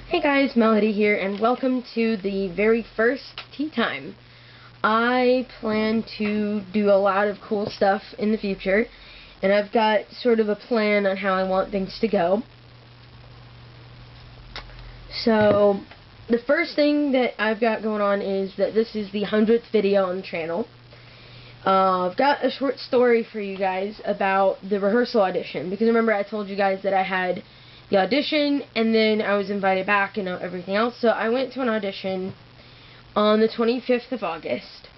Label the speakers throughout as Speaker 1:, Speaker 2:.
Speaker 1: Hey guys, Melody here, and welcome to the very first Tea Time. I plan to do a lot of cool stuff in the future, and I've got sort of a plan on how I want things to go. So, the first thing that I've got going on is that this is the 100th video on the channel. I've got a short story for you guys about the rehearsal audition, because remember I told you guys that I had the audition and then I was invited back and everything else. So I went to an audition on the 25th of August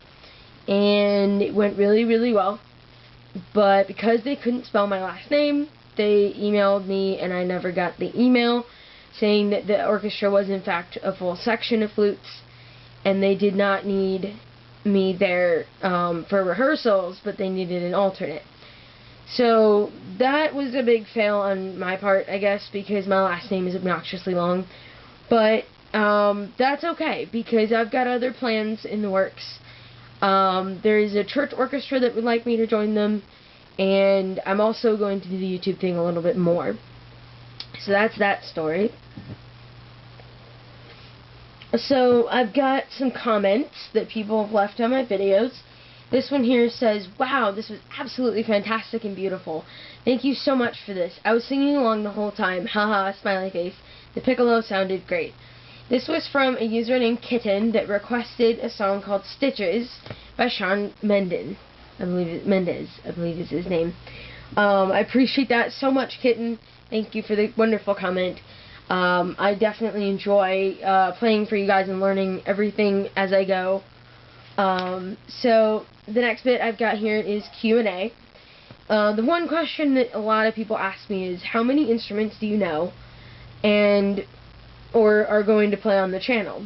Speaker 1: and it went really, really well, but because they couldn't spell my last name, they emailed me and I never got the email saying that the orchestra was in fact a full section of flutes and they did not need me there for rehearsals, but they needed an alternate. So that was a big fail on my part, I guess, because my last name is obnoxiously long. But that's okay, because I've got other plans in the works. There is a church orchestra that would like me to join them, and I'm also going to do the YouTube thing a little bit more. So that's that story. So I've got some comments that people have left on my videos. This one here says, "Wow, this was absolutely fantastic and beautiful. Thank you so much for this. I was singing along the whole time. Haha, smiley face. The piccolo sounded great." This was from a user named Kitten that requested a song called Stitches by Shawn Mendes. I believe is his name. I appreciate that so much, Kitten. Thank you for the wonderful comment. I definitely enjoy playing for you guys and learning everything as I go. So the next bit I've got here is Q&A. The one question that a lot of people ask me is, how many instruments do you know or are going to play on the channel?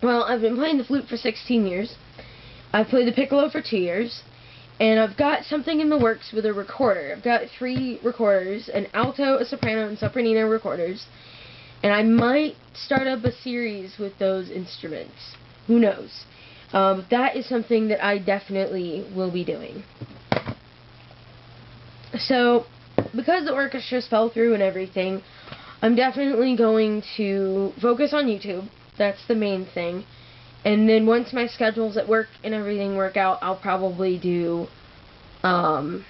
Speaker 1: Well, I've been playing the flute for 16 years. I've played the piccolo for 2 years. And I've got something in the works with a recorder. I've got 3 recorders, an alto, a soprano, and sopranino recorders. And I might start up a series with those instruments. Who knows? That is something that I definitely will be doing. So, because the orchestras fell through and everything, I'm definitely going to focus on YouTube. That's the main thing. And then once my schedules at work and everything work out, I'll probably do the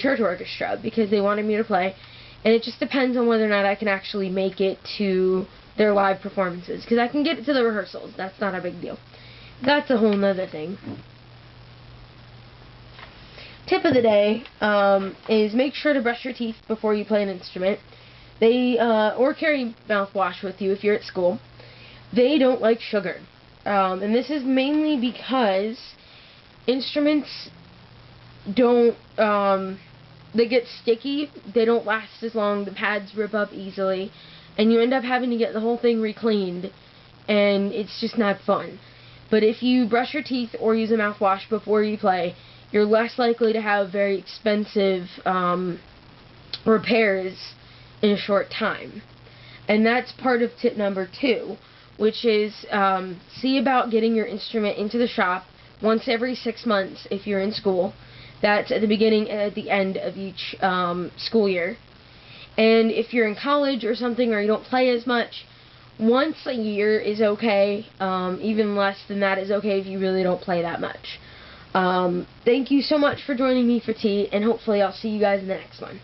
Speaker 1: church orchestra because they wanted me to play. And it just depends on whether or not I can actually make it to their live performances, because I can get it to the rehearsals. That's not a big deal. That's a whole nother thing. Tip of the day is make sure to brush your teeth before you play an instrument. Or carry mouthwash with you if you're at school. They don't like sugar. And this is mainly because instruments don't, they get sticky, they don't last as long, the pads rip up easily, and you end up having to get the whole thing re-cleaned, and it's just not fun. But if you brush your teeth or use a mouthwash before you play, you're less likely to have very expensive repairs in a short time. And that's part of tip number 2, which is see about getting your instrument into the shop once every 6 months if you're in school. That's at the beginning and at the end of each school year. And if you're in college or something, or you don't play as much, once a year is okay. Even less than that is okay if you really don't play that much. Thank you so much for joining me for tea, and hopefully I'll see you guys in the next one.